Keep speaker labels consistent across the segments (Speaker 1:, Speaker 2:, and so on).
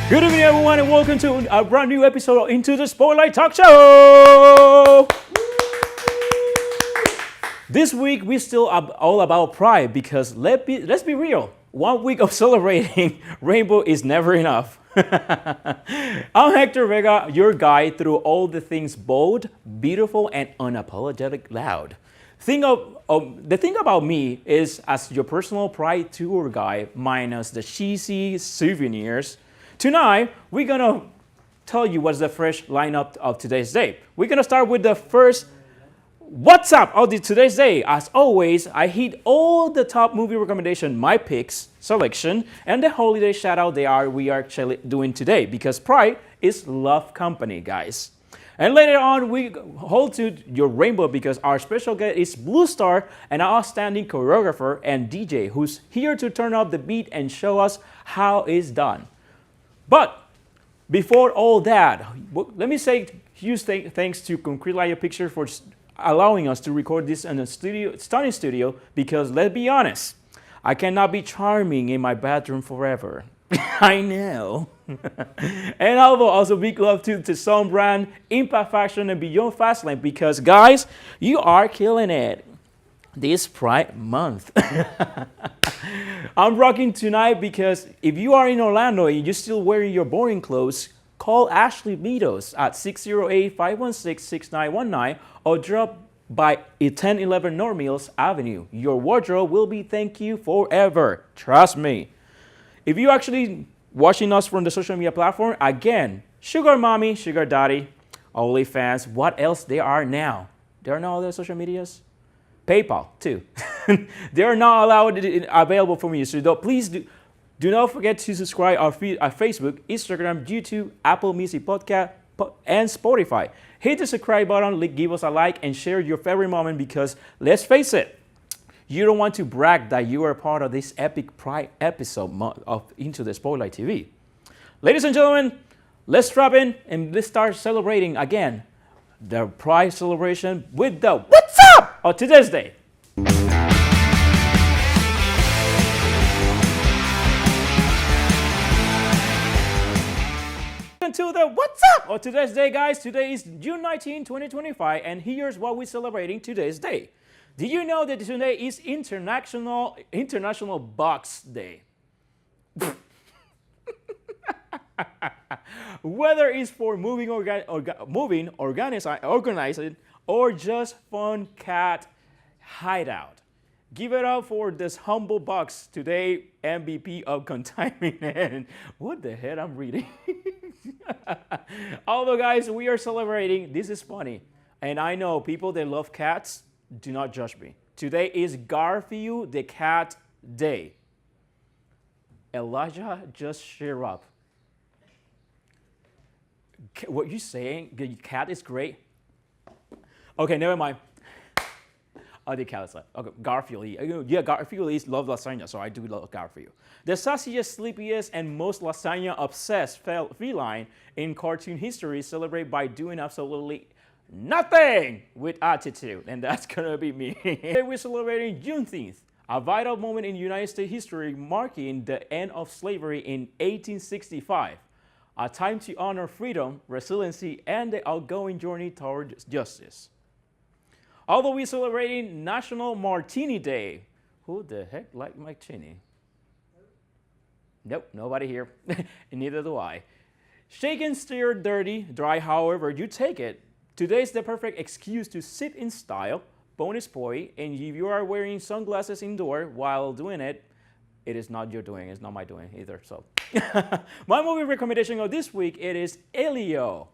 Speaker 1: Good evening, everyone, and welcome to a brand new episode of Into the Spotlight Talkshow. This week, we still are all about pride because let's be real. 1 week of celebrating rainbow is never enough. I'm Hector Vega, your guide through all the things bold, beautiful, and unapologetic loud. The thing about me is, as your personal pride tour guide, minus the cheesy souvenirs, tonight we're gonna tell you what's the fresh lineup of today's day. We're gonna start with the first What's up of today's day. As always, I hit all the top movie recommendation, my picks, selection, and the holiday shout out we are actually doing today because Pride is love company, guys. And later on, we hold to your rainbow because our special guest is Blue Star, an outstanding choreographer and DJ who's here to turn up the beat and show us how it's done. But before all that, let me say huge thanks to Concrete Light Picture for allowing us to record this in a stunning studio because let's be honest, I cannot be charming in my bathroom forever. I know. And also big love to Sun Brand, Impact Fashion, and Beyond Fastlane because guys, you are killing it this Pride Month. I'm rocking tonight because if you are in Orlando and you're still wearing your boring clothes, call Ashley Meadows at 608-516-6919 or drop by 1011 North Mills Avenue. Your wardrobe will be thank you forever. Trust me. If you're actually watching us from the social media platform, again, Sugar Mommy, Sugar Daddy, OnlyFans, what else they are now? There are no other social medias? PayPal, too. They are not available for me. So please do not forget to subscribe our Facebook, Instagram, YouTube, Apple Music Podcast, and Spotify. Hit the subscribe button, give us a like, and share your favorite moment because let's face it, you don't want to brag that you are part of this epic Pride episode of Into the Spotlight TV. Ladies and gentlemen, let's drop in and let's start celebrating again the Pride celebration with the What's Up of today's day. To the What's Up of today's day, guys. Today is June 19, 2025, and here's what we're celebrating today's day. Did you know that today is International Box Day? Whether it's for moving, organizing, or just fun cat hideout. Give it up for this humble box today, MVP of containment. What the hell I'm reading? Although, guys, we are celebrating. This is funny. And I know people that love cats, do not judge me. Today is Garfield the Cat Day. Elijah, just cheer up. What you saying? The cat is great? Okay, never mind. Oh, the cat is like, okay, Garfield. Yeah, Garfield is love lasagna, so I do love Garfield. The sassiest, sleepiest, and most lasagna-obsessed feline in cartoon history celebrate by doing absolutely nothing with attitude, and that's gonna be me. Today we're celebrating Juneteenth, a vital moment in United States history marking the end of slavery in 1865, a time to honor freedom, resiliency, and the ongoing journey toward justice. Although we're celebrating National Martini Day. Who the heck like martini? Nope, nobody here. And neither do I. Shaken, stirred, dirty, dry, however you take it. Today's the perfect excuse to sip in style, bonus point, and if you are wearing sunglasses indoor while doing it, it is not your doing, it's not my doing either. So, my movie recommendation of this week, it is Elio.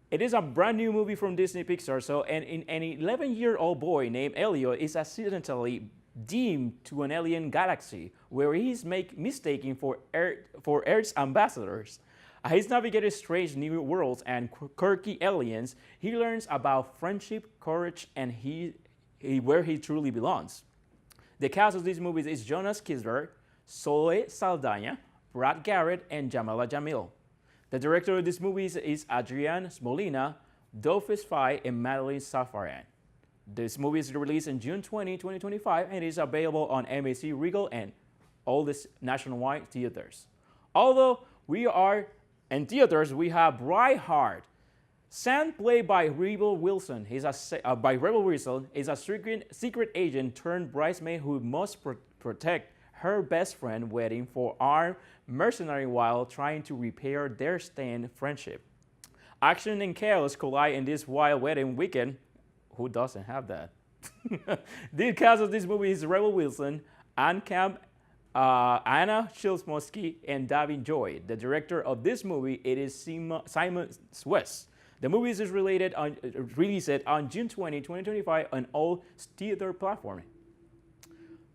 Speaker 1: It is a brand new movie from Disney Pixar. So, an 11-year-old boy named Elio is accidentally deemed to an alien galaxy where he's mistaken for Earth's ambassadors. As he's navigated strange new worlds and quirky aliens, he learns about friendship, courage, and where he truly belongs. The cast of these movies is Jonas Kisberg, Zoe Saldana, Brad Garrett, and Jamala Jamil. The director of these movies is Adrian Molina, Dolphus Fai, and Madeline Safarian. This movie is released on June 20, 2025, and is available on MAC, Regal, and all the nationwide theaters. Although we are In theaters, we have Brightheart. Sam, played by Rebel Wilson, is a secret agent turned bridesmaid who must protect her best friend's wedding for armed mercenary while trying to repair their stained friendship. Action and chaos collide in this wild wedding weekend. Who doesn't have that? The cast of this movie is Rebel Wilson, Ann Camp, Anna Shilsmosky, and Davin Joy. The director of this movie is Simon West. The movie is released on June 20, 2025 on all theater platforms.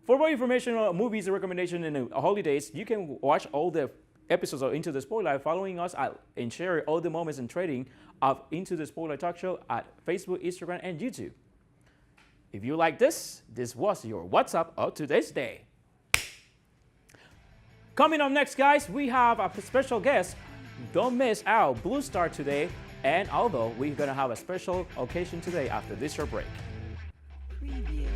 Speaker 1: For more information on movies and recommendations and holidays, you can watch all the episodes of Into the Spotlight following us and share all the moments and trading of Into the Spotlight Talk Show at Facebook, Instagram, and YouTube. If you like this was your What's Up of today's day. Coming up next, guys, we have a special guest. Don't miss out, Blue Star today. And although we're going to have a special occasion today after this short break.
Speaker 2: Preview.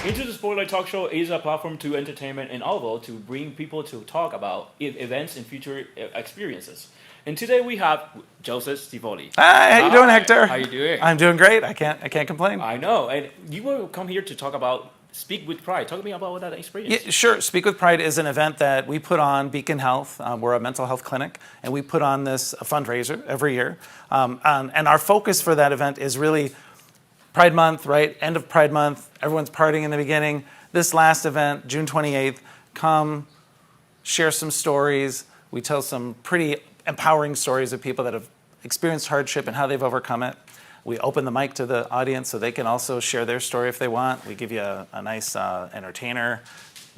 Speaker 1: Into the Spotlight Talk Show is a platform to entertainment and also to bring people to talk about events and future experiences. And today we have Joseph Stivoli.
Speaker 3: Hi, how you doing, Hector?
Speaker 1: How you doing?
Speaker 3: I'm doing great. I can't complain.
Speaker 1: I know, and you will come here to talk about Speak with Pride. Talk to me about that experience.
Speaker 3: Yeah, sure. Speak with Pride is an event that we put on Beacon Health. We're a mental health clinic, and we put on this fundraiser every year. And our focus for that event is really Pride Month, right? End of Pride Month. Everyone's partying in the beginning. This last event, June 28th, come share some stories. We tell some pretty empowering stories of people that have experienced hardship and how they've overcome it. We open the mic to the audience so they can also share their story if they want. We give you a nice entertainer,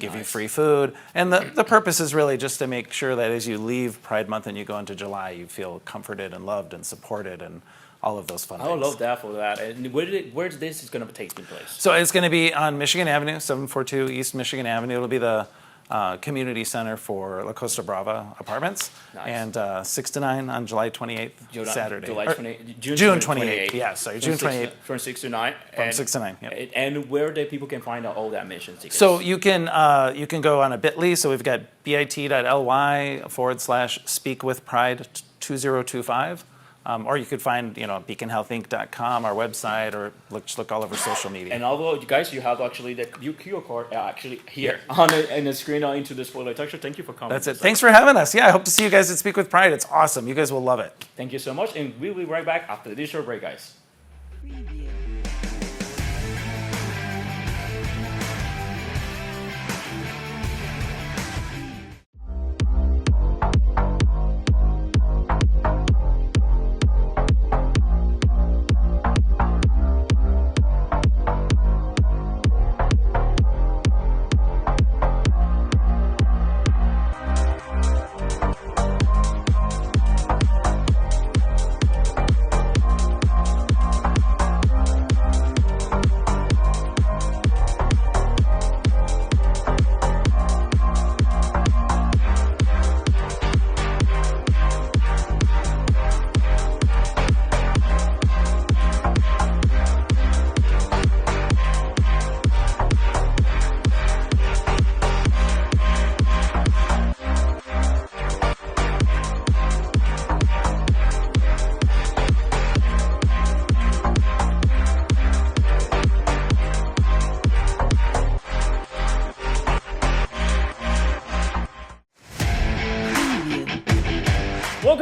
Speaker 3: give you free food. And the purpose is really just to make sure that as you leave Pride Month and you go into July, you feel comforted and loved and supported and all of those fun things.
Speaker 1: I would love that for that. And where's this going to take place?
Speaker 3: So it's going to be on Michigan Avenue, 742 East Michigan Avenue. It'll be the community center for La Costa Brava Apartments.
Speaker 1: Nice.
Speaker 3: And 6 to 9 on July 28th, Saturday.
Speaker 1: June
Speaker 3: 28th. Yeah, sorry, June 28th.
Speaker 1: From 6 to 9.
Speaker 3: From 6 to 9, yep.
Speaker 1: And where the people can find out all the admission tickets?
Speaker 3: So you can go on a bit.ly. So we've got bit.ly/speakwithpride2025. Or you could find, beaconhealthinc.com, our website, or look all over social media.
Speaker 1: And although, you guys, you have actually the QR code actually here on the screen on Into the Spotlight Talk Show. Thank you for coming.
Speaker 3: That's it. Thanks for having us. Yeah, I hope to see you guys at Speak with Pride. It's awesome. You guys will love it.
Speaker 1: Thank you so much, and we'll be right back after this short break, guys.
Speaker 2: Preview.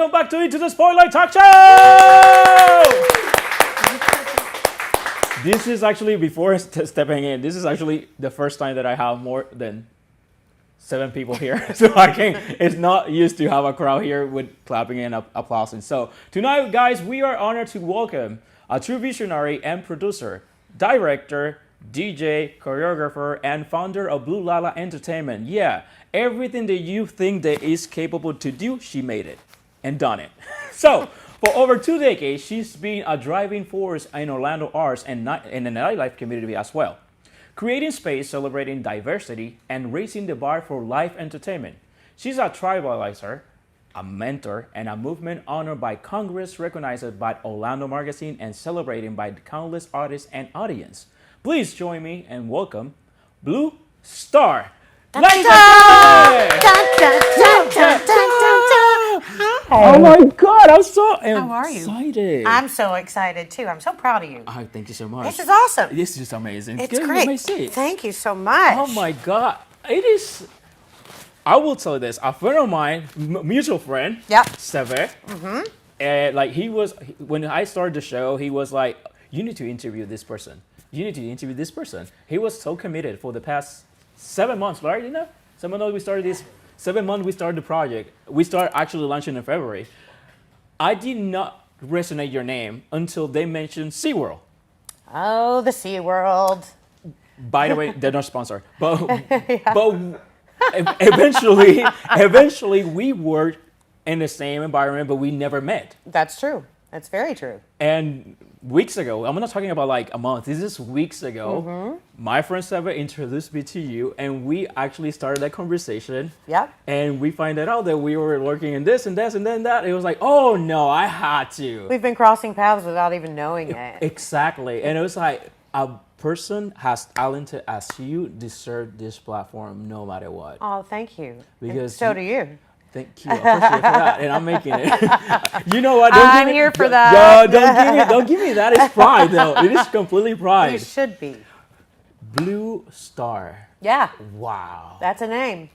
Speaker 1: welcome back to Into the Spotlight Talk Show! This is actually, before stepping in, this is actually the first time that I have more than 7 people here. So it's not used to have a crowd here with clapping and applauding. So tonight, guys, we are honored to welcome a true visionary and producer, director, DJ, choreographer, and founder of BlueLaLa Entertainment. Yeah, everything that you think that is capable to do, she made it and done it. So, for over 2 decades, she's been a driving force in Orlando arts and in the nightlife community as well, creating space celebrating diversity and raising the bar for live entertainment. She's a Trailblazer, a mentor, and a movement honored by Congress, recognized by Orlando Magazine, and celebrated by countless artists and audience. Please join me and welcome Blue Star. Ladies and Oh my God, I'm so excited.
Speaker 4: I'm so excited too. I'm so proud of you.
Speaker 1: Oh, thank you so much.
Speaker 4: This is awesome.
Speaker 1: This is amazing.
Speaker 4: It's
Speaker 1: Give me
Speaker 4: great.
Speaker 1: my seat.
Speaker 4: Thank you so much.
Speaker 1: Oh my God, it is. I will tell you this. A friend of mine, mutual friend,
Speaker 4: Yep.
Speaker 1: Seve, and like when I started the show, he was like, "You need to interview this person. You need to interview this person." He was so committed for the past 7 months, right? 7 months we started this. 7 months we started the project. We started actually launching in February. I did not resonate your name until they mentioned SeaWorld.
Speaker 4: Oh, the SeaWorld.
Speaker 1: By the way, they're not sponsored, but eventually we worked in the same environment, but we never met.
Speaker 4: That's true. That's very true.
Speaker 1: And weeks ago, I'm not talking about like a month, this is weeks ago, my friend Seba introduced me to you, and we actually started that conversation.
Speaker 4: Yep.
Speaker 1: And we find out that we were working in this and this and then that. It was like, oh no, I had to.
Speaker 4: We've been crossing paths without even knowing it.
Speaker 1: Exactly. And it was like, a person as talented as you deserve this platform no matter what.
Speaker 4: Oh, thank you.
Speaker 1: Because
Speaker 4: so do you.
Speaker 1: Thank you. I appreciate that. And I'm making it. You know what?
Speaker 4: I'm here for that.
Speaker 1: Don't give me that. It's pride, though. It is completely pride.
Speaker 4: You should be.
Speaker 1: Blue Star.
Speaker 4: Yeah.
Speaker 1: Wow.
Speaker 4: That's a name.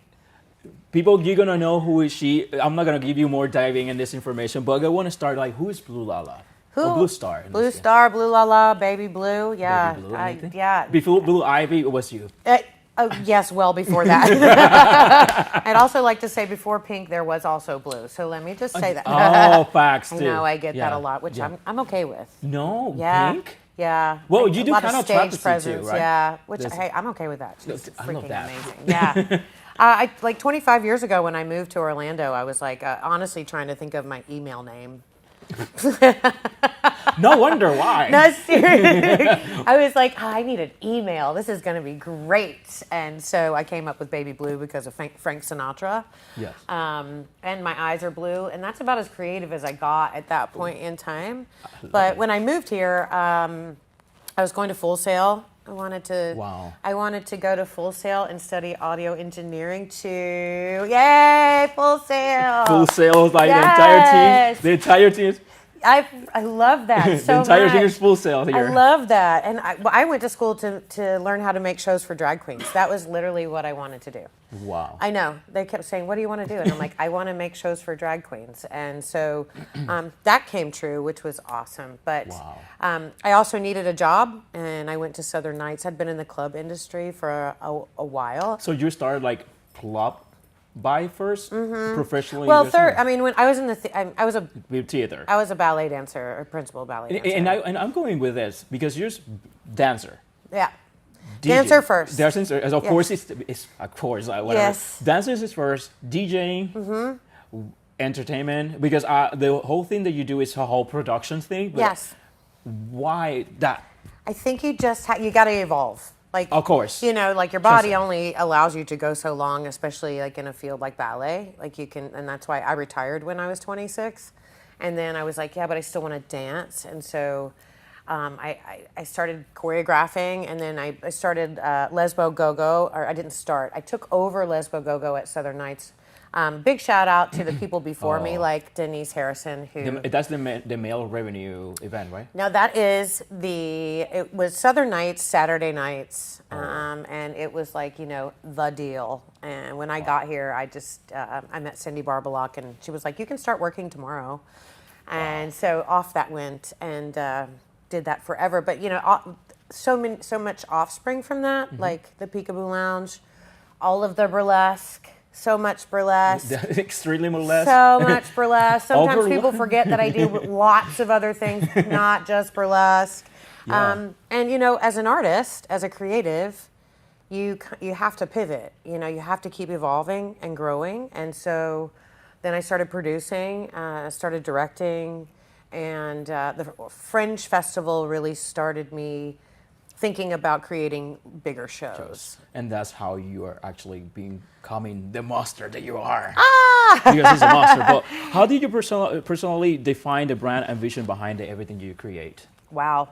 Speaker 1: People, you're going to know who is she. I'm not going to give you more diving in this information, but I want to start like, who is BlueLaLa?
Speaker 4: Who?
Speaker 1: Or Blue Star.
Speaker 4: Blue Star, BlueLaLa, Baby Blue. Yeah.
Speaker 1: Baby Blue, anything?
Speaker 4: Yeah.
Speaker 1: Before Blue Ivy, it was you.
Speaker 4: Yes, well before that. I'd also like to say before pink, there was also blue. So let me just say that.
Speaker 1: Oh, facts,
Speaker 4: I
Speaker 1: too.
Speaker 4: know, I get that
Speaker 1: Yeah,
Speaker 4: a lot, which
Speaker 1: yeah.
Speaker 4: I'm okay with.
Speaker 1: No,
Speaker 4: Yeah.
Speaker 1: pink?
Speaker 4: Yeah.
Speaker 1: Well,
Speaker 4: Like,
Speaker 1: you
Speaker 4: a
Speaker 1: do
Speaker 4: lot
Speaker 1: kind of
Speaker 4: stage
Speaker 1: trapeze too,
Speaker 4: presence,
Speaker 1: right?
Speaker 4: Yeah, which,
Speaker 1: There's-
Speaker 4: hey, I'm okay with that. She's
Speaker 1: I love
Speaker 4: freaking
Speaker 1: that.
Speaker 4: amazing. Yeah. I like 25 years ago when I moved to Orlando, I was like honestly trying to think of my email name.
Speaker 1: No wonder why.
Speaker 4: No, seriously. I was like, I need an email. This is going to be great. And so I came up with Baby Blue because of Frank Sinatra.
Speaker 1: Yes.
Speaker 4: And my eyes are blue. And that's about as creative as I got at that point in time. But when I moved here, I was going to Full Sail.
Speaker 1: Wow.
Speaker 4: I wanted to go to Full Sail and study audio engineering too. Yay, Full Sail.
Speaker 1: Full sales, like
Speaker 4: Yes.
Speaker 1: the entire team.
Speaker 4: I love that so
Speaker 1: The entire
Speaker 4: much.
Speaker 1: team is full sale here.
Speaker 4: I love that. And I went to school to learn how to make shows for drag queens. That was literally what I wanted to do.
Speaker 1: Wow.
Speaker 4: I know. They kept saying, what do you want to do? And I'm like, I want to make shows for drag queens. And so that came true, which was awesome. But
Speaker 1: Wow.
Speaker 4: I also needed a job, and I went to Southern Nights. I'd been in the club industry for a while.
Speaker 1: So you started like club by first, professionally?
Speaker 4: Well,
Speaker 1: just-
Speaker 4: I mean, when I was in the,
Speaker 1: with theater.
Speaker 4: I was a ballet dancer, a principal ballet dancer.
Speaker 1: And I'm going with this because you're dancer.
Speaker 4: Yeah.
Speaker 1: DJ.
Speaker 4: Dancer first.
Speaker 1: Dancer, of
Speaker 4: Yes.
Speaker 1: course, it's of course, whatever.
Speaker 4: Yes.
Speaker 1: Dancers is first, DJing, entertainment, because the whole thing that you do is a whole production thing. But
Speaker 4: Yes.
Speaker 1: why that?
Speaker 4: I think you just you got to evolve. Like,
Speaker 1: Of course.
Speaker 4: you know, like your body
Speaker 1: Trust me.
Speaker 4: only allows you to go so long, especially like in a field like ballet. Like you can, and that's why I retired when I was 26. And then I was like, yeah, but I still want to dance. And so I started choreographing, and then I started Lesbo Go-Go, or I didn't start. I took over Lesbo Go-Go at Southern Nights Big shout out to the people before me, like Denise Harrison, who.
Speaker 1: That's the male revenue event, right?
Speaker 4: Now it was Southern Nights, Saturday nights, and it was like, the deal. And when I got here, I met Cindy Barbalak, and she was like, you can start working tomorrow. And so off that went, and did that forever. But, so much offspring from that, like the Peekaboo Lounge, all of the burlesque. So much burlesque.
Speaker 1: Extremely burlesque.
Speaker 4: So much burlesque. Sometimes
Speaker 1: Over-
Speaker 4: people forget that I do lots of other things, not just burlesque.
Speaker 1: Yeah.
Speaker 4: And as an artist, as a creative, you have to pivot. You have to keep evolving and growing. And so then I started producing, started directing, and the Fringe Festival really started me thinking about creating bigger shows.
Speaker 1: And that's how you are actually becoming the monster that you are. Because he's a monster. But how did you personally define the brand and vision behind everything you create?
Speaker 4: Wow.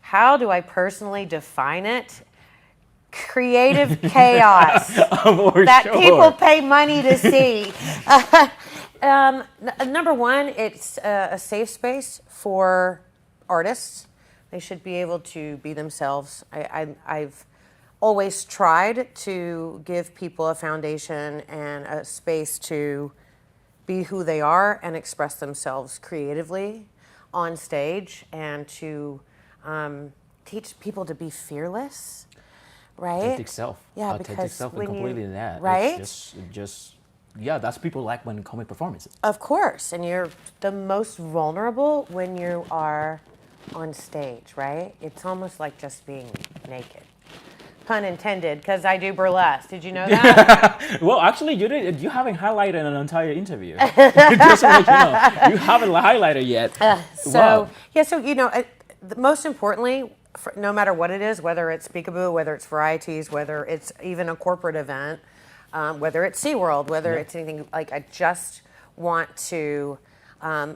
Speaker 4: How do I personally define it? Creative chaos that people pay money to see. Number one, it's a safe space for artists. They should be able to be themselves. I've always tried to give people a foundation and a space to be who they are and express themselves creatively on stage, and to teach people to be fearless, right?
Speaker 1: Authentic self.
Speaker 4: Yeah,
Speaker 1: Authentic
Speaker 4: because
Speaker 1: self and
Speaker 4: when
Speaker 1: completely
Speaker 4: you,
Speaker 1: that.
Speaker 4: right?
Speaker 1: It's just that's people like when comic performances.
Speaker 4: Of course, and you're the most vulnerable when you are on stage, right? It's almost like just being naked. Pun intended, because I do burlesque. Did you know that?
Speaker 1: Well, actually, you haven't highlighted an entire interview. Just to let you know, you haven't highlighted yet. Wow.
Speaker 4: Most importantly, no matter what it is, whether it's Peekaboo, whether it's varieties, whether it's even a corporate event, whether it's SeaWorld, whether it's anything, like, I just want to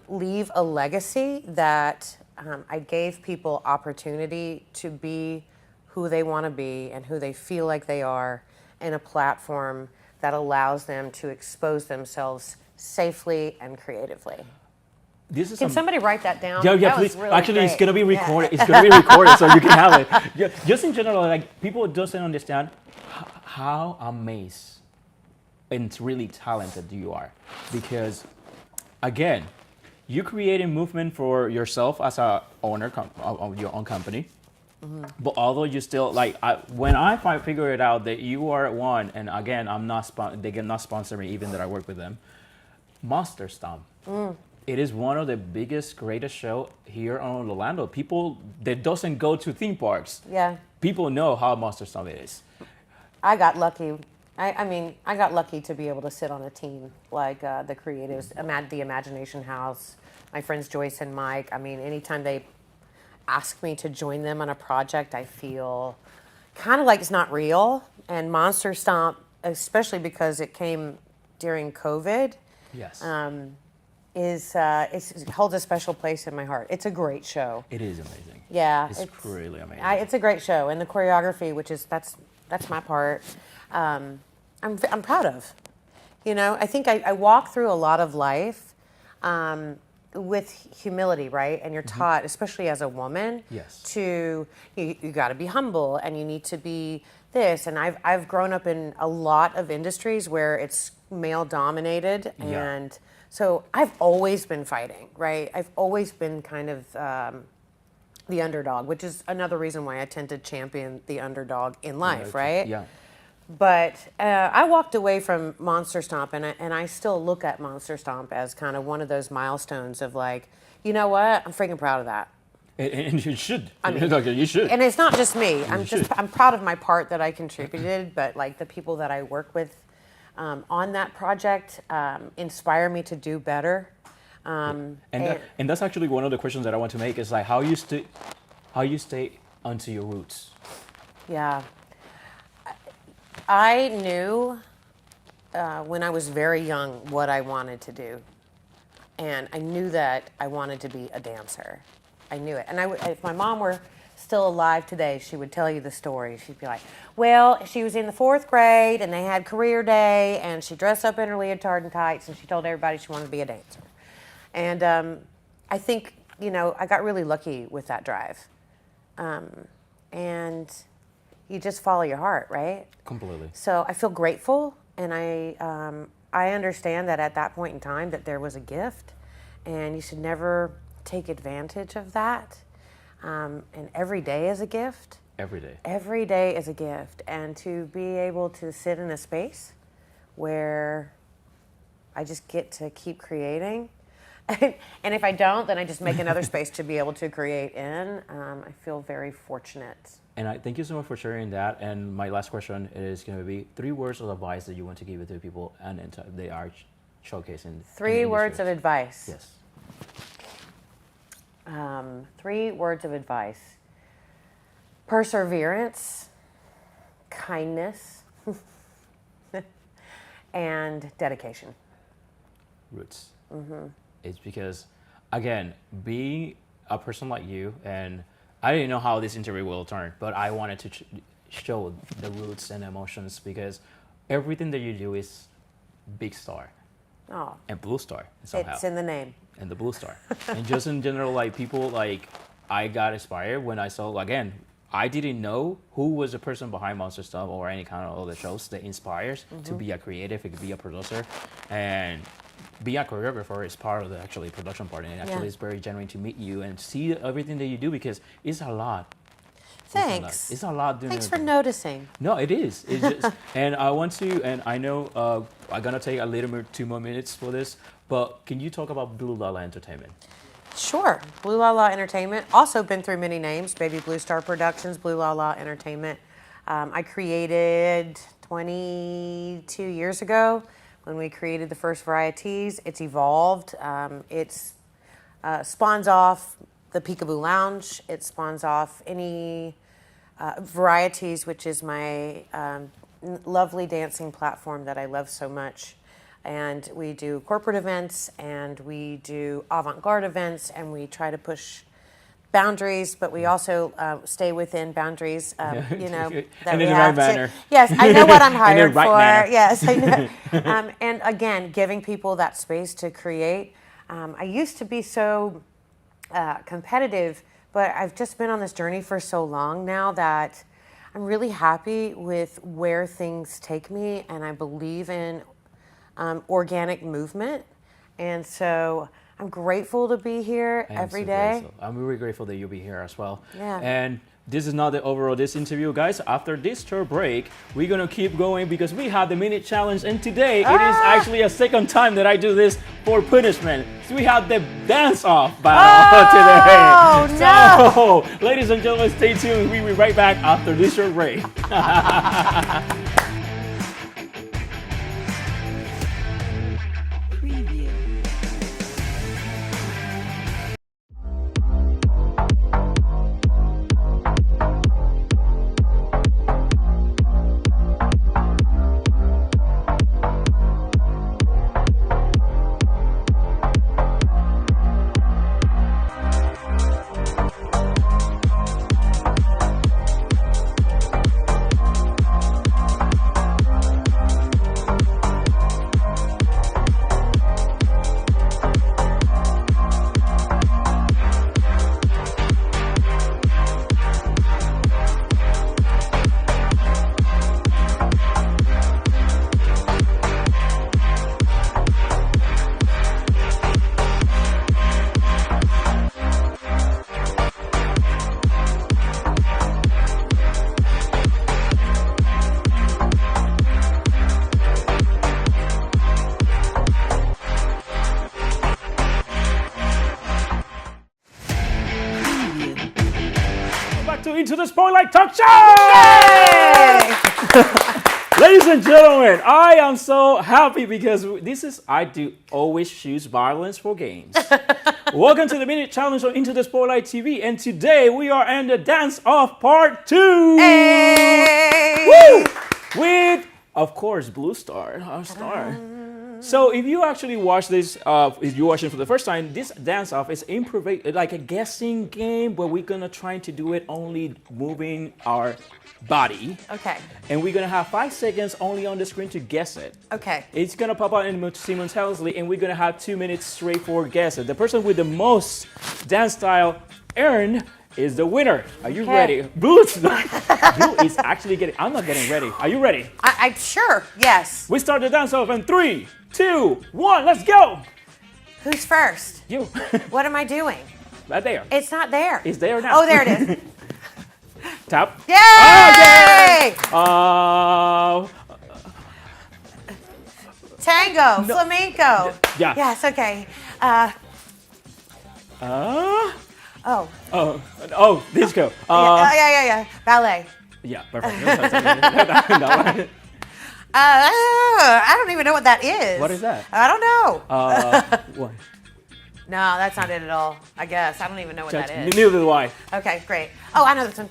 Speaker 4: leave a legacy that I gave people opportunity to be who they want to be and who they feel like they are, in a platform that allows them to expose themselves safely and creatively. Can somebody write that down?
Speaker 1: Yeah,
Speaker 4: that
Speaker 1: please.
Speaker 4: Really
Speaker 1: Actually,
Speaker 4: great.
Speaker 1: it's gonna be recorded. Yeah. It's gonna be recorded, so you can have it. Yeah, just in general, like, people doesn't understand how amazed and really talented you are, because, again, you create a movement for yourself as a owner of your own company. Mm-hmm. But although you still, when I figured out that you are one, and again, they get not sponsor me even that I work with them, Monster Stomp. It is one of the biggest, greatest show here on Orlando. People that doesn't go to theme parks.
Speaker 4: Yeah.
Speaker 1: People know how Monster Stomp is.
Speaker 4: I got lucky. I got lucky to be able to sit on a team like the creatives, the Imagination House, my friends Joyce and Mike. I mean, anytime they ask me to join them on a project, I feel kind of like it's not real. And Monster Stomp, especially because it came during COVID,
Speaker 1: Yes.
Speaker 4: it holds a special place in my heart. It's a great show.
Speaker 1: It is amazing.
Speaker 4: Yeah,
Speaker 1: it's really amazing.
Speaker 4: It's a great show, and the choreography, which is that's my part. I'm proud of. I think I walk through a lot of life with humility, right? And you're taught, especially as a woman,
Speaker 1: Yes.
Speaker 4: to you got to be humble, and you need to be this. And I've grown up in a lot of industries where it's male dominated, and so I've always been fighting, right? I've always been kind of the underdog, which is another reason why I tend to champion the underdog in life, right?
Speaker 1: Yeah.
Speaker 4: But I walked away from Monster Stomp, and I still look at Monster Stomp as kind of one of those milestones of, like, you know what? I'm freaking proud of that.
Speaker 1: And you should.
Speaker 4: I mean,
Speaker 1: you should.
Speaker 4: And it's not just me. I'm proud of my part that I contributed, but, like, the people that I work with on that project inspire me to do better.
Speaker 1: And that's actually one of the questions that I want to make is, like, how you stay onto your roots.
Speaker 4: Yeah. I knew when I was very young what I wanted to do. And I knew that I wanted to be a dancer. I knew it. And if my mom were still alive today, she would tell you the story. She'd be like, well, she was in the 4th grade and they had career day and she dressed up in her leotard and tights and she told everybody she wanted to be a dancer. And I think, you know, I got really lucky with that drive. And you just follow your heart, right?
Speaker 1: Completely.
Speaker 4: So I feel grateful, and I understand that at that point in time that there was a gift, and you should never take advantage of that. And every day is a gift.
Speaker 1: Every day.
Speaker 4: Every day is a gift, and to be able to sit in a space where I just get to keep creating. And if I don't, then I just make another space to be able to create in. I feel very fortunate.
Speaker 1: And I thank you so much for sharing that. And my last question is going to be 3 words of advice that you want to give it to people, and they are showcasing.
Speaker 4: 3 words of advice.
Speaker 1: Yes.
Speaker 4: 3 words of advice: perseverance, kindness, and dedication.
Speaker 1: Roots. It's because, again, being a person like you, and I didn't know how this interview will turn, but I wanted to show the roots and emotions, because everything that you do is big star
Speaker 4: Oh,
Speaker 1: and blue star somehow.
Speaker 4: it's in the name.
Speaker 1: And the blue star. And just in general, like people, like I got inspired when I saw, again, I didn't know who was the person behind Monster Stuff or any kind of other shows that inspires to be a creative, to be a producer, and being a choreographer is part of the actually production part. And actually, it's very genuine to meet you and see everything that you do, because it's a lot.
Speaker 4: Thanks.
Speaker 1: It's a lot doing
Speaker 4: Thanks for
Speaker 1: everything.
Speaker 4: noticing.
Speaker 1: No, it is. It's just, and I want to, and I know I'm gonna take a little bit 2 more minutes for this, but can you talk about BlueLaLa Entertainment?
Speaker 4: Sure. BlueLaLa Entertainment. Also been through many names. Baby Blue Star Productions, BlueLaLa Entertainment. I created 22 years ago when we created the first varieties. It's evolved. It's spawns off the Peekaboo Lounge. It spawns off any varieties, which is my lovely dancing platform that I love so much. And we do corporate events, and we do avant-garde events, and we try to push boundaries, but we also stay within boundaries, you know, that
Speaker 1: and
Speaker 4: we
Speaker 1: in the
Speaker 4: have
Speaker 1: right
Speaker 4: to.
Speaker 1: manner.
Speaker 4: Yes, I know what I'm hired
Speaker 1: right
Speaker 4: for.
Speaker 1: manner.
Speaker 4: Yes, I know. And again, giving people that space to create. I used to be so competitive, but I've just been on this journey for so long now that I'm really happy with where things take me, and I believe in organic movement. And so I'm grateful to be here
Speaker 1: I am
Speaker 4: every
Speaker 1: so
Speaker 4: day.
Speaker 1: grateful. I'm really grateful that you'll be here as well.
Speaker 4: Yeah.
Speaker 1: And this is not the overall this interview, guys. After this short break, we're gonna keep going because we have the minute challenge, and today it is actually a second time that I do this for punishment. So we have the dance off battle today.
Speaker 4: Oh,
Speaker 1: So, ladies and gentlemen, stay tuned. We'll be right back after this short break.
Speaker 2: Preview.
Speaker 1: Back to Into the Spotlight Talk Show! Ladies and gentlemen, I am so happy because I do always choose violence for games. Welcome to the Minute Challenge on Into the Spotlight TV, and today we are in the Dance Off Part 2!
Speaker 4: Hey!
Speaker 1: Woo! With, of course, Blue Star, our star. So if you actually watch this, if you're watching for the first time, this dance-off is like a guessing game where we're gonna try to do it only moving our body.
Speaker 4: Okay.
Speaker 1: And we're gonna have 5 seconds only on the screen to guess it.
Speaker 4: Okay.
Speaker 1: It's gonna pop out simultaneously, and we're gonna have 2 minutes straight for guess it. The person with the most dance style earned is the winner. Are you ready? Blue is actually getting. I'm not getting ready. Are you ready?
Speaker 4: I'm sure. Yes.
Speaker 1: We start the dance off in 3, 2, 1. Let's go.
Speaker 4: Who's first?
Speaker 1: You.
Speaker 4: What am I doing?
Speaker 1: Right there.
Speaker 4: It's not there.
Speaker 1: It's there now.
Speaker 4: Oh, there it is.
Speaker 1: Tap.
Speaker 4: Yay!
Speaker 1: Okay.
Speaker 4: Tango, flamenco.
Speaker 1: Yeah.
Speaker 4: Yes. Okay.
Speaker 1: Disco.
Speaker 4: Yeah. Ballet.
Speaker 1: Yeah, perfect. That one.
Speaker 4: I don't even know what that is.
Speaker 1: What is that?
Speaker 4: I don't know.
Speaker 1: What?
Speaker 4: No, that's not it at all. I guess I don't even know what that is.
Speaker 1: Neither do I.
Speaker 4: Okay, great. Oh, I know this one.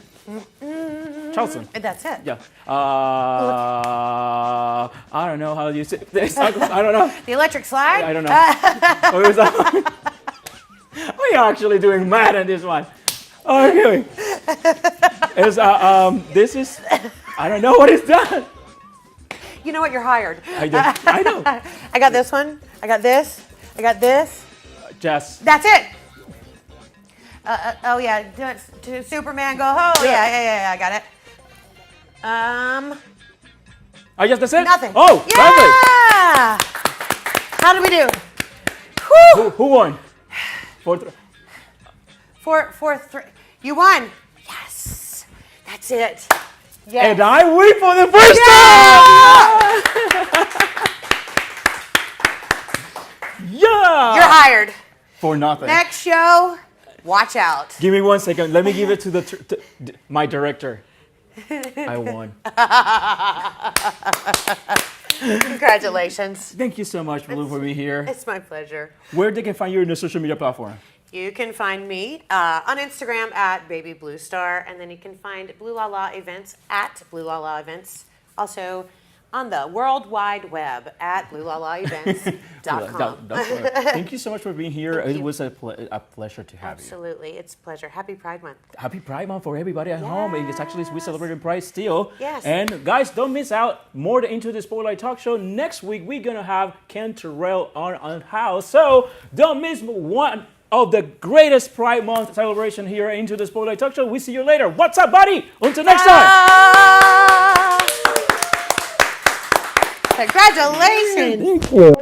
Speaker 1: Charleston.
Speaker 4: That's it.
Speaker 1: Yeah. I don't know how you say this. I don't know.
Speaker 4: The electric slide.
Speaker 1: I don't know. What was that one? We are actually doing mad on this one. Okay. This is. I don't know what it's done.
Speaker 4: You know what? You're hired.
Speaker 1: I know.
Speaker 4: I got this one. I got this. I got this.
Speaker 1: Jazz.
Speaker 4: That's it. Oh yeah, to Superman go home. Yeah, I got it.
Speaker 1: I guess that's it.
Speaker 4: Nothing.
Speaker 1: Oh,
Speaker 4: yeah. How did we do?
Speaker 1: Who won? 4-3.
Speaker 4: 4-3. You won. Yes. That's it. Yes.
Speaker 1: And I win for the first time. Yeah.
Speaker 4: You're hired.
Speaker 1: For nothing.
Speaker 4: Next show, watch out.
Speaker 1: Give me 1 second. Let me give it to my director. I won.
Speaker 4: Congratulations.
Speaker 1: Thank you so much, Blue, for being here.
Speaker 4: It's my pleasure.
Speaker 1: Where they can find you in the social media platform?
Speaker 4: You can find me on Instagram at BabyBlueStar, and then you can find BlueLaLa events at BlueLaLa events. Also on the World Wide Web at BlueLaLaEvents.com.
Speaker 1: Thank you so much for being here. It was a pleasure to have you.
Speaker 4: Absolutely. It's a pleasure. Happy Pride Month.
Speaker 1: Happy Pride Month for everybody at home. It's actually, we celebrating Pride still.
Speaker 4: Yes.
Speaker 1: And guys, don't miss out more Into the Spotlight Talk Show. Next week, we're going to have Ken Terrell on house. So don't miss one of the greatest Pride Month celebration here Into the Spotlight Talk Show. We see you later. What's up, buddy? Until next time.
Speaker 4: Congratulations.
Speaker 1: Thank you.